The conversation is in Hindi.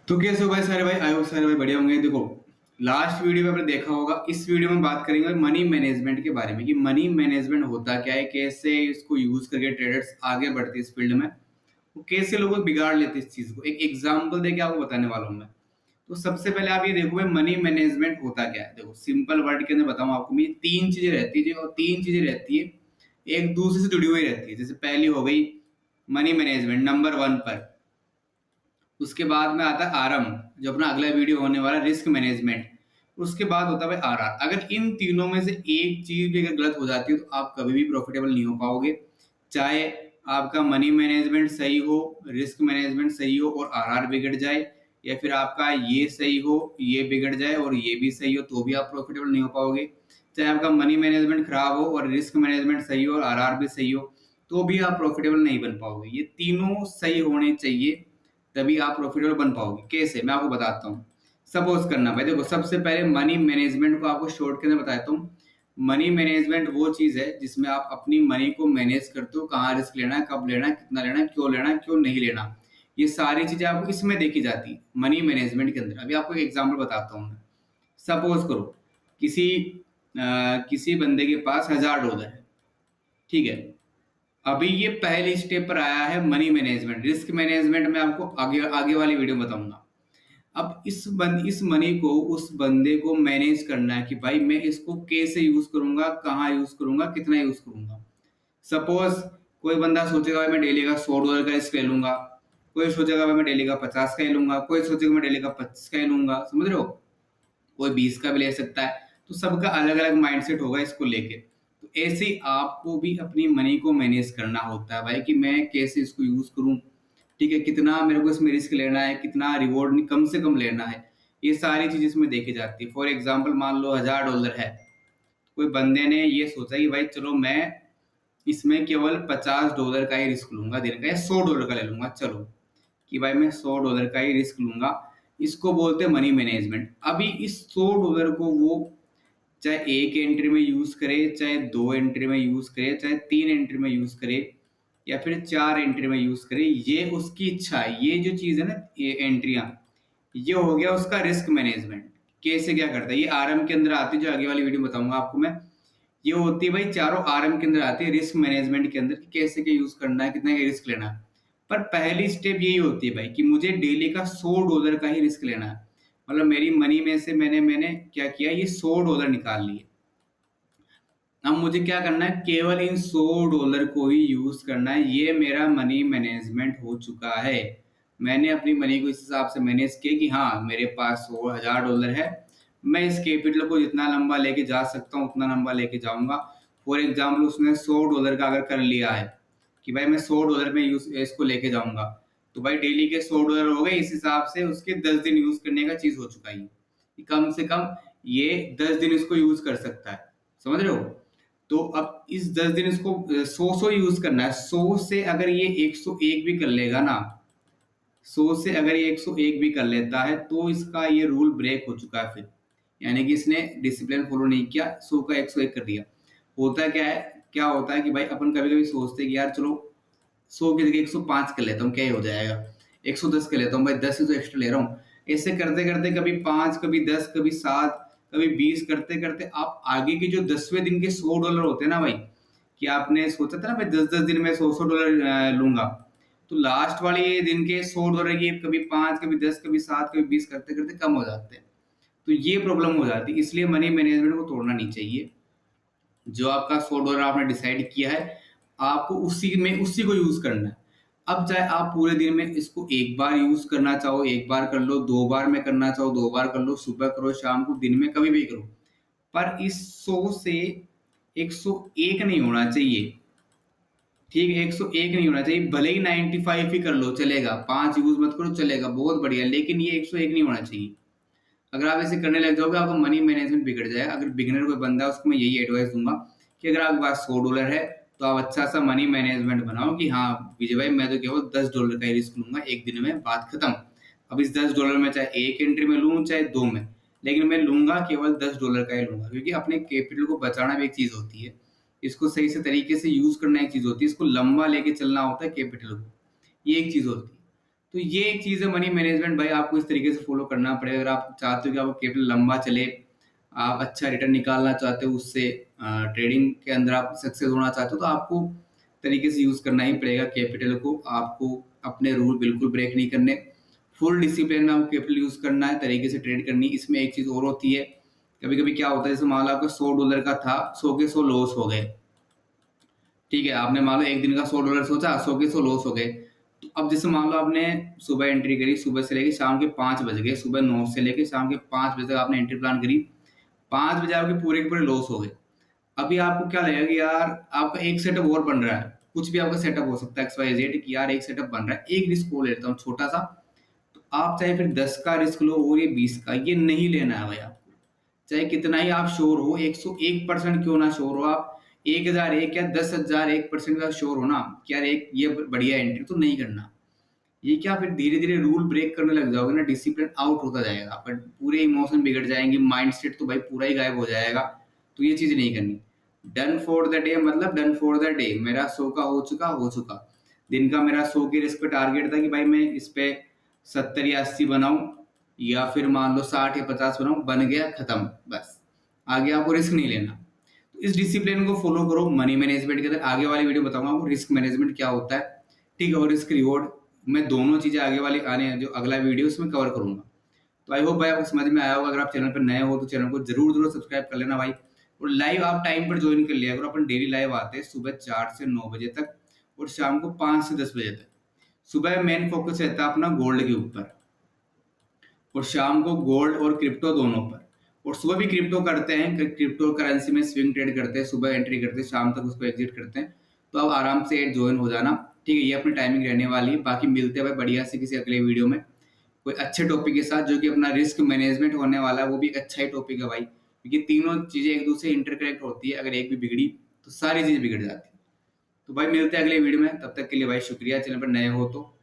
तो कैसे हो भाई सारे भाई आए हो सारे भाई बढ़िया होंगे। देखो, लास्ट वीडियो में आपने देखा होगा। इस वीडियो में बात करेंगे मनी मैनेजमेंट के बारे में कि मनी मैनेजमेंट होता क्या है, कैसे इसको यूज करके ट्रेडर्स आगे बढ़ते हैं इस फील्ड में, वो कैसे लोग बिगाड़ लेते हैं इस चीज को। एक एग्जांपल देके आपको बताने वाला हूँ मैं। तो सबसे पहले आप ये देखो भाई, मनी मैनेजमेंट होता क्या है। देखो, सिंपल वर्ड के अंदर बताऊं आपको मैं, तीन चीजें रहती है, और तीन चीजें रहती है एक दूसरे से जुड़ी हुई रहती है। जैसे पहली हो गई मनी मैनेजमेंट नंबर वन पर, उसके बाद में आता है आरएम, जो अपना अगला वीडियो होने वाला रिस्क मैनेजमेंट। उसके बाद होता है भाई आरआर। अगर इन तीनों में से एक चीज भी अगर गलत हो जाती है तो आप कभी भी प्रॉफिटेबल नहीं हो पाओगे। चाहे आपका मनी मैनेजमेंट सही हो, रिस्क मैनेजमेंट सही हो और आरआर बिगड़ जाए, या फिर आपका ये सही हो, ये बिगड़ जाए और ये भी सही हो, तो भी आप प्रॉफिटेबल नहीं हो पाओगे। चाहे आपका मनी मैनेजमेंट खराब हो और रिस्क मैनेजमेंट सही हो और आरआर भी सही हो, तो भी आप प्रॉफिटेबल नहीं बन पाओगे। ये तीनों सही होने चाहिए, तभी आप प्रॉफिटेबल बन पाओगे। कैसे, मैं आपको बताता हूँ। सपोज करना भाई, देखो सबसे पहले मनी मैनेजमेंट को आपको शॉर्ट के अंदर बताता हूँ। मनी मैनेजमेंट वो चीज है जिसमें आप अपनी मनी को मैनेज करते हो, कहाँ रिस्क लेना है, कब लेना है, कितना लेना है, क्यों नहीं लेना। ये सारी चीजें आपको इसमें देखी जाती है मनी मैनेजमेंट के अंदर। अभी आपको एक एग्जाम्पल बताता हूँ मैं। सपोज करो किसी किसी बंदे के पास $1000 है, ठीक है। अभी ये पहले स्टेप पर आया है मनी मैनेजमेंट। रिस्क मैनेजमेंट में आपको आगे आगे वाली वीडियो में बताऊंगा। अब इस मनी को उस बंदे को मैनेज करना है कि भाई मैं इसको कैसे यूज करूंगा, कहाँ यूज करूंगा, कितना यूज करूंगा। सपोज कोई बंदा सोचेगा भाई मैं डेली का $100 का रिस्क ले लूंगा, कोई सोचेगा भाई मैं डेली का 50 का ही लूंगा, कोई सोचेगा मैं डेली का 25 का ही लूंगा, समझ रहे हो। कोई 20 का भी ले सकता है। तो सबका अलग अलग माइंडसेट होगा इसको लेके। तो ऐसे ही आपको भी अपनी मनी को मैनेज करना होता है भाई, कि मैं कैसे इसको यूज करूं, ठीक है, कितना मेरे को इसमें रिस्क लेना है, कितना रिवॉर्ड कम से कम लेना है। ये सारी चीज इसमें देखी जाती है। फॉर एग्जाम्पल मान लो $1000 है, कोई बंदे ने ये सोचा कि भाई चलो मैं इसमें केवल $50 का ही रिस्क लूंगा दिन का, या $100 का ले लूंगा, चलो कि भाई मैं $100 का ही रिस्क लूंगा। इसको बोलते हैं मनी मैनेजमेंट। अभी इस $100 को वो चाहे एक एंट्री में यूज करे, चाहे दो एंट्री में यूज करे, चाहे तीन एंट्री में यूज करे, या फिर चार एंट्री में यूज करे, ये उसकी इच्छा है। ये जो चीज है ना, ये एंट्रियां, ये हो गया उसका रिस्क मैनेजमेंट। कैसे क्या करता है, ये आरएम के अंदर आती है, जो आगे वाली वीडियो बताऊंगा आपको मैं। ये होती है भाई, चारों आरएम के अंदर आती है रिस्क मैनेजमेंट के अंदर, कि कैसे क्या यूज करना है, कितना का रिस्क लेना है। पर पहली स्टेप यही होती है भाई कि मुझे डेली का $100 का ही रिस्क लेना है। मतलब मेरी मनी में से मैंने मैंने क्या किया, ये $100 निकाल लिए। अब मुझे क्या करना है, केवल इन $100 को ही यूज करना है। ये मेरा मनी मैनेजमेंट हो चुका है। मैंने अपनी मनी को इस हिसाब से मैनेज किया कि हाँ मेरे पास $1000 है, मैं इस कैपिटल को जितना लंबा लेके जा सकता हूँ उतना लंबा लेके जाऊंगा। फॉर एग्जाम्पल उसने $100 का अगर कर लिया है कि भाई मैं $100 में यूज इसको लेके जाऊंगा, तो भाई डेली के $100 हो गए। इस हिसाब से उसके 10 दिन यूज करने का चीज हो चुका है ये, कि कम से कम ये 10 दिन इसको यूज कर सकता है, समझ रहे हो। तो अब इस 10 दिन इसको 100 यूज करना है। 100 से अगर ये 101 भी कर लेगा ना, 100 से अगर ये 101 भी कर लेता है, तो इसका ये रूल ब्रेक हो चुका है फिर। यानी कि इसने डिसिप्लिन फॉलो नहीं किया, 100 का 101 कर दिया। होता क्या है, क्या होता है कि भाई अपन कभी कभी सोचते हैं कि यार चलो 100 की जगह 105 कर लेता हूँ, क्या ही हो जाएगा, 110 कर लेता हूँ, भाई 10 ही तो एक्स्ट्रा ले रहा हूँ। ऐसे करते करते कभी 5, कभी 10, कभी 7, कभी 20 करते करते आप आगे के जो 10वें दिन के $100 होते हैं ना भाई, कि आपने सोचा था ना भाई 10-10 दिन में $100 लूंगा, तो लास्ट वाले दिन के $100 की कभी 5, कभी 10, कभी 7, कभी 20 करते करते कम हो जाते हैं। तो ये प्रॉब्लम हो जाती है। इसलिए मनी मैनेजमेंट को तोड़ना नहीं चाहिए। जो आपका $100 आपने डिसाइड किया है, आपको उसी को यूज करना है। अब चाहे आप पूरे दिन में इसको एक बार यूज करना चाहो, एक बार कर लो, 2 बार में करना चाहो 2 बार कर लो, सुबह करो, शाम को, दिन में कभी भी करो। पर इस 100 से 101 नहीं होना चाहिए, ठीक है, 101 नहीं होना चाहिए। भले ही 95 ही कर लो चलेगा, 5 यूज मत करो चलेगा, बहुत बढ़िया, लेकिन ये 101 नहीं होना चाहिए। अगर आप ऐसे करने लग जाओगे, आपका मनी मैनेजमेंट बिगड़ जाएगा। अगर बिगिनर कोई बंदा है उसको मैं यही एडवाइस दूंगा कि अगर आपके पास $100 है, तो आप अच्छा सा मनी मैनेजमेंट बनाओ कि हाँ विजय भाई मैं तो केवल $10 का ही रिस्क लूंगा एक दिन में, बात खत्म। अब इस $10 में चाहे एक एंट्री में लूँ चाहे दो में, लेकिन मैं लूंगा केवल $10 का ही लूंगा। क्योंकि अपने कैपिटल को बचाना भी एक चीज होती है, इसको सही से तरीके से यूज करना एक चीज होती है, इसको लंबा लेके चलना होता है कैपिटल को, ये एक चीज होती है। तो ये एक चीज़ है मनी मैनेजमेंट भाई, आपको इस तरीके से फॉलो करना पड़ेगा अगर आप चाहते हो कि आपका कैपिटल लंबा चले, आप अच्छा रिटर्न निकालना चाहते हो उससे, ट्रेडिंग के अंदर आप सक्सेस होना चाहते हो, तो आपको तरीके से यूज़ करना ही पड़ेगा कैपिटल को। आपको अपने रूल बिल्कुल ब्रेक नहीं करने, फुल डिसिप्लिन में आपको कैपिटल यूज़ करना है, तरीके से ट्रेड करनी है। इसमें एक चीज़ और होती है, कभी-कभी क्या होता है जैसे मान लो आपका $100 का था, 100 के 100 लॉस हो गए। ठीक है, आपने मान लो एक दिन का $100 सोचा, 100 के 100 लॉस हो गए। तो अब जैसे मान लो आपने सुबह एंट्री करी, सुबह से लेके शाम के 5 बज गए, सुबह 9 से लेके शाम के 5 बजे तक आपने एंट्री प्लान करी, 5 बजे आपके पूरे के पूरे लॉस हो गए। अभी आपको क्या लगेगा कि यार आपका एक सेटअप और बन रहा है, कुछ भी आपका सेटअप हो सकता है एक्स वाई जेड, कि यार एक सेटअप बन रहा है, एक रिस्क और लेता हूँ छोटा सा। तो आप चाहे फिर 10 का रिस्क लो और ये 20 का, ये नहीं लेना है भाई आपको। चाहे कितना ही आप श्योर हो, 101% क्यों ना श्योर हो, आप 1001 या 10,001% का श्योर हो ना कि यार एक ये बढ़िया एंट्री, तो नहीं करना। ये क्या फिर धीरे धीरे रूल ब्रेक करने लग जाओगे ना, डिसिप्लिन आउट होता जाएगा, पर पूरे इमोशन बिगड़ जाएंगे, माइंड सेट तो भाई पूरा ही गायब हो जाएगा। तो ये चीज नहीं करनी। डन फॉर द डे मतलब डन फॉर द डे, मेरा 100 का हो चुका। दिन का मेरा 100 के रिस्क पे टारगेट था कि भाई मैं इस पे 70 या 80 बनाऊं, या फिर मान लो 60 या 50 बनाऊं, बन गया खत्म, बस। आगे आपको रिस्क नहीं लेना। तो इस डिसिप्लिन को फॉलो करो मनी मैनेजमेंट के अंदर। आगे वाली वीडियो बताऊंगा आपको रिस्क मैनेजमेंट क्या होता है, ठीक है, और रिस्क रिवॉर्ड। मैं दोनों चीजें आगे वाली आने जो अगला वीडियो उसमें कवर करूंगा। तो आई होप भाई आपको समझ में आया होगा। अगर आप चैनल पर नए हो तो चैनल को जरूर जरूर सब्सक्राइब कर लेना भाई। और लाइव आप टाइम पर ज्वाइन कर लिया करो, अपन डेली लाइव आते हैं सुबह 4 से 9 बजे तक, और शाम को 5 से 10 बजे तक। सुबह मेन फोकस रहता है अपना गोल्ड के ऊपर, और शाम को गोल्ड और क्रिप्टो दोनों पर। और सुबह भी क्रिप्टो करते हैं, क्रिप्टो करेंसी में स्विंग ट्रेड करते हैं, सुबह एंट्री करते हैं, शाम तक उसको एग्जिट करते हैं। तो आप आराम से ज्वाइन हो जाना, ठीक है। ये अपनी टाइमिंग रहने वाली है। बाकी मिलते हैं भाई बढ़िया से किसी अगले वीडियो में कोई अच्छे टॉपिक के साथ, जो कि अपना रिस्क मैनेजमेंट होने वाला है। वो भी एक अच्छा ही टॉपिक है भाई, क्योंकि तीनों चीजें एक दूसरे इंटरकनेक्ट होती है, अगर एक भी बिगड़ी तो सारी चीजें बिगड़ जाती है। तो भाई मिलते हैं अगले वीडियो में, तब तक के लिए भाई शुक्रिया। चैनल पर नए हो तो